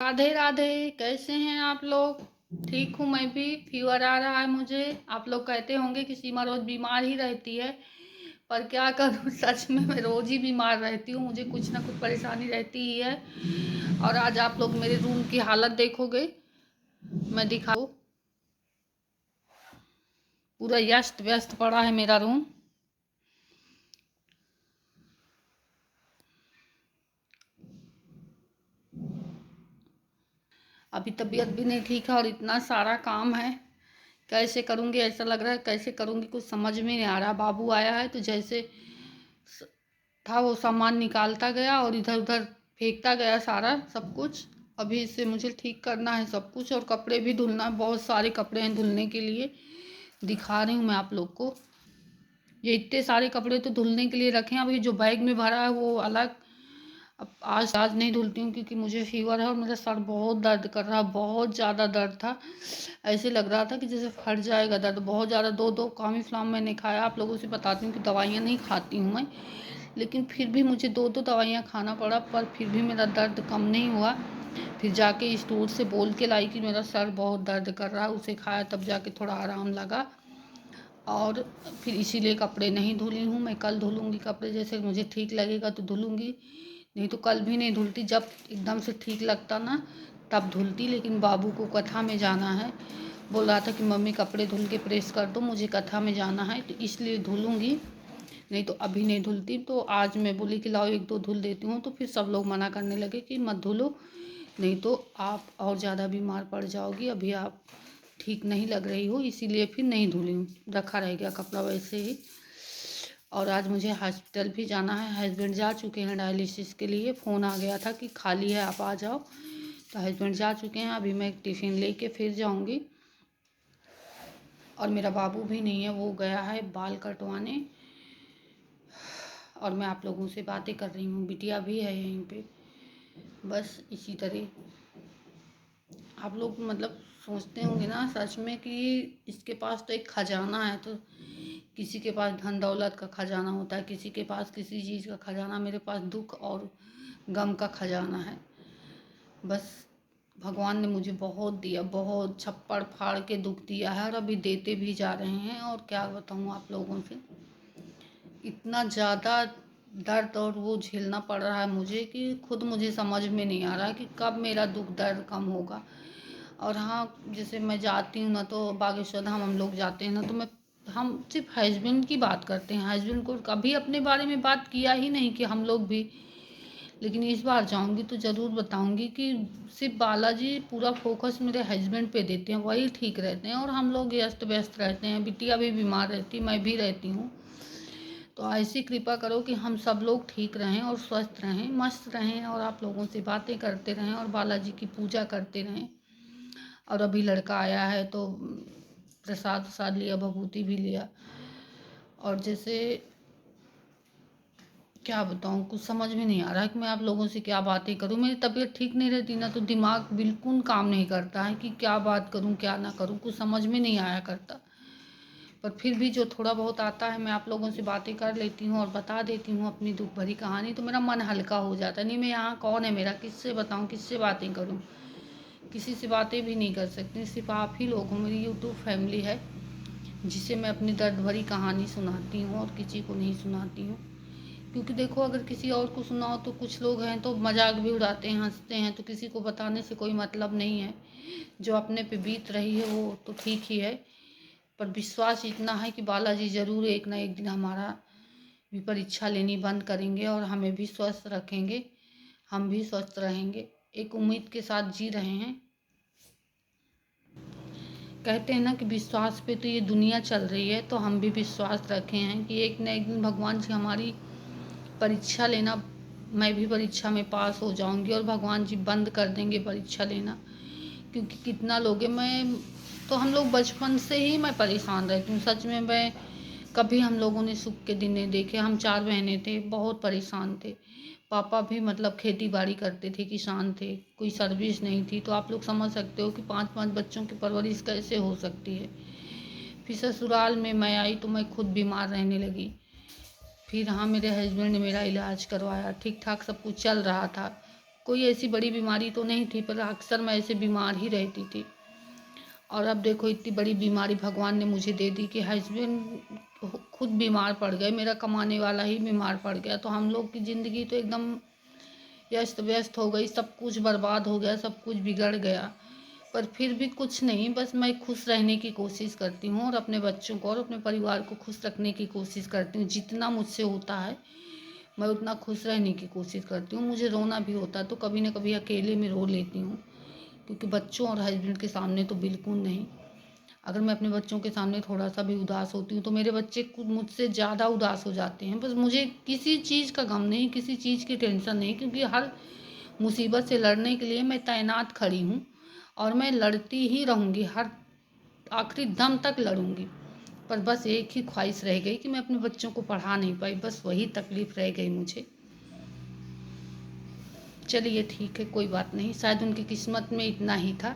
राधे राधे। कैसे हैं आप लोग? ठीक हूँ मैं भी। फीवर आ रहा है मुझे। आप लोग कहते होंगे कि सीमा रोज बीमार ही रहती है, पर क्या करूँ सच में मैं रोज ही बीमार रहती हूँ। मुझे कुछ ना कुछ परेशानी रहती ही है। और आज आप लोग मेरे रूम की हालत देखोगे, मैं दिखाऊँ। पूरा व्यस्त व्यस्त पड़ा है मेरा रूम। अभी तबीयत भी नहीं ठीक है और इतना सारा काम है, कैसे करूँगी? ऐसा लग रहा है कैसे करूँगी, कुछ समझ में नहीं आ रहा। बाबू आया है तो जैसे था वो सामान निकालता गया और इधर उधर फेंकता गया सारा सब कुछ। अभी इसे मुझे ठीक करना है सब कुछ, और कपड़े भी धुलना है। बहुत सारे कपड़े हैं धुलने के लिए, दिखा रही हूँ मैं आप लोग को। ये इतने सारे कपड़े तो धुलने के लिए रखे हैं। अभी जो बैग में भरा है वो अलग। अब आज आज नहीं धुलती हूँ क्योंकि मुझे फीवर है और मेरा सर बहुत दर्द कर रहा है। बहुत ज़्यादा दर्द था, ऐसे लग रहा था कि जैसे फट जाएगा दर्द बहुत ज़्यादा। दो दो कामीफ्लाम मैंने खाया। आप लोगों से बताती हूँ कि दवाइयाँ नहीं खाती हूँ मैं, लेकिन फिर भी मुझे दो दो दवाइयाँ खाना पड़ा, पर फिर भी मेरा दर्द कम नहीं हुआ। फिर जाके स्टोर से बोल के लाई कि मेरा सर बहुत दर्द कर रहा है, उसे खाया तब जाके थोड़ा आराम लगा। और फिर इसीलिए कपड़े नहीं धुली हूँ। मैं कल धुलूँगी कपड़े, जैसे मुझे ठीक लगेगा तो धुलूँगी, नहीं तो कल भी नहीं धुलती। जब एकदम से ठीक लगता ना तब धुलती। लेकिन बाबू को कथा में जाना है, बोल रहा था कि मम्मी कपड़े धुल के प्रेस कर दो, मुझे कथा में जाना है तो इसलिए धुलूँगी, नहीं तो अभी नहीं धुलती। तो आज मैं बोली कि लाओ एक दो धुल देती हूँ, तो फिर सब लोग मना करने लगे कि मत धुलो, नहीं तो आप और ज़्यादा बीमार पड़ जाओगी। अभी आप ठीक नहीं लग रही हो, इसीलिए फिर नहीं धुली हूँ, रखा रह गया कपड़ा वैसे ही। और आज मुझे हॉस्पिटल भी जाना है। हस्बैंड जा चुके हैं डायलिसिस के लिए। फ़ोन आ गया था कि खाली है आप आ जाओ, तो हस्बैंड जा चुके हैं। अभी मैं टिफ़िन लेके फिर जाऊंगी। और मेरा बाबू भी नहीं है, वो गया है बाल कटवाने। और मैं आप लोगों से बातें कर रही हूँ। बिटिया भी है यहीं पे। बस इसी तरह आप लोग मतलब सोचते होंगे ना सच में कि इसके पास तो एक खजाना है। तो किसी के पास धन दौलत का खजाना होता है, किसी के पास किसी चीज़ का खजाना। मेरे पास दुख और गम का खजाना है। बस भगवान ने मुझे बहुत दिया, बहुत छप्पड़ फाड़ के दुख दिया है, और अभी देते भी जा रहे हैं। और क्या बताऊँ आप लोगों से, इतना ज़्यादा दर्द और वो झेलना पड़ रहा है मुझे कि खुद मुझे समझ में नहीं आ रहा है कि कब मेरा दुख दर्द कम होगा। और हाँ, जैसे मैं जाती हूँ ना तो बागेश्वर धाम हम लोग जाते हैं ना, तो मैं हम सिर्फ हस्बैंड की बात करते हैं। हस्बैंड को कभी अपने बारे में बात किया ही नहीं कि हम लोग भी। लेकिन इस बार जाऊंगी तो ज़रूर बताऊंगी कि सिर्फ बालाजी पूरा फोकस मेरे हस्बैंड पे देते हैं, वही ठीक रहते हैं और हम लोग व्यस्त व्यस्त रहते हैं। बिटिया भी बीमार रहती, मैं भी रहती हूँ। तो ऐसी कृपा करो कि हम सब लोग ठीक रहें और स्वस्थ रहें, मस्त रहें, और आप लोगों से बातें करते रहें और बालाजी की पूजा करते रहें। और अभी लड़का आया है तो प्रसाद वसाद लिया, भभूति भी लिया। और जैसे क्या बताऊँ, कुछ समझ में नहीं आ रहा है कि मैं आप लोगों से क्या बातें करूँ। मेरी तबीयत ठीक नहीं रहती ना तो दिमाग बिल्कुल काम नहीं करता है कि क्या बात करूँ क्या ना करूँ, कुछ समझ में नहीं आया करता। पर फिर भी जो थोड़ा बहुत आता है मैं आप लोगों से बातें कर लेती हूँ और बता देती हूँ अपनी दुख भरी कहानी, तो मेरा मन हल्का हो जाता है। नहीं मैं यहाँ कौन है मेरा, किससे बताऊँ, किससे बातें करूँ? किसी से बातें भी नहीं कर सकती, सिर्फ आप ही लोग हो। मेरी यूट्यूब फैमिली है जिसे मैं अपनी दर्द भरी कहानी सुनाती हूँ और किसी को नहीं सुनाती हूँ। क्योंकि देखो, अगर किसी और को सुनाओ तो कुछ लोग हैं तो मजाक भी उड़ाते हैं, हंसते हैं, तो किसी को बताने से कोई मतलब नहीं है। जो अपने पे बीत रही है वो तो ठीक ही है, पर विश्वास इतना है कि बालाजी ज़रूर एक ना एक दिन हमारा भी परीक्षा लेनी बंद करेंगे और हमें भी स्वस्थ रखेंगे, हम भी स्वस्थ रहेंगे। एक उम्मीद के साथ जी रहे हैं। कहते हैं ना कि विश्वास पे तो ये दुनिया चल रही है, तो हम भी विश्वास रखे हैं कि एक न एक दिन भगवान जी हमारी परीक्षा लेना, मैं भी परीक्षा में पास हो जाऊंगी और भगवान जी बंद कर देंगे परीक्षा लेना। क्योंकि कितना लोगे, मैं तो हम लोग बचपन से ही मैं परेशान रहती हूँ सच में। मैं कभी हम लोगों ने सुख के दिन नहीं देखे। हम चार बहनें थे, बहुत परेशान थे। पापा भी मतलब खेती बाड़ी करते थे, किसान थे, कोई सर्विस नहीं थी। तो आप लोग समझ सकते हो कि पांच पांच बच्चों की परवरिश कैसे हो सकती है। फिर ससुराल में मैं आई तो मैं खुद बीमार रहने लगी। फिर हाँ, मेरे हस्बैंड ने मेरा इलाज करवाया, ठीक ठाक सब कुछ चल रहा था। कोई ऐसी बड़ी बीमारी तो नहीं थी, पर अक्सर मैं ऐसे बीमार ही रहती थी। और अब देखो इतनी बड़ी बीमारी भगवान ने मुझे दे दी कि हस्बैंड खुद बीमार पड़ गए, मेरा कमाने वाला ही बीमार पड़ गया। तो हम लोग की ज़िंदगी तो एकदम व्यस्त व्यस्त हो गई, सब कुछ बर्बाद हो गया, सब कुछ बिगड़ गया। पर फिर भी कुछ नहीं, बस मैं खुश रहने की कोशिश करती हूँ और अपने बच्चों को और अपने परिवार को खुश रखने की कोशिश करती हूँ। जितना मुझसे होता है मैं उतना खुश रहने की कोशिश करती हूँ। मुझे रोना भी होता है तो कभी ना कभी अकेले में रो लेती हूँ, क्योंकि बच्चों और हस्बैंड के सामने तो बिल्कुल नहीं। अगर मैं अपने बच्चों के सामने थोड़ा सा भी उदास होती हूँ तो मेरे बच्चे खुद मुझसे ज़्यादा उदास हो जाते हैं। बस मुझे किसी चीज़ का गम नहीं, किसी चीज़ की टेंशन नहीं, क्योंकि हर मुसीबत से लड़ने के लिए मैं तैनात खड़ी हूँ और मैं लड़ती ही रहूँगी, हर आखिरी दम तक लड़ूंगी। पर बस एक ही ख्वाहिश रह गई कि मैं अपने बच्चों को पढ़ा नहीं पाई, बस वही तकलीफ़ रह गई मुझे। चलिए ठीक है, कोई बात नहीं, शायद उनकी किस्मत में इतना ही था।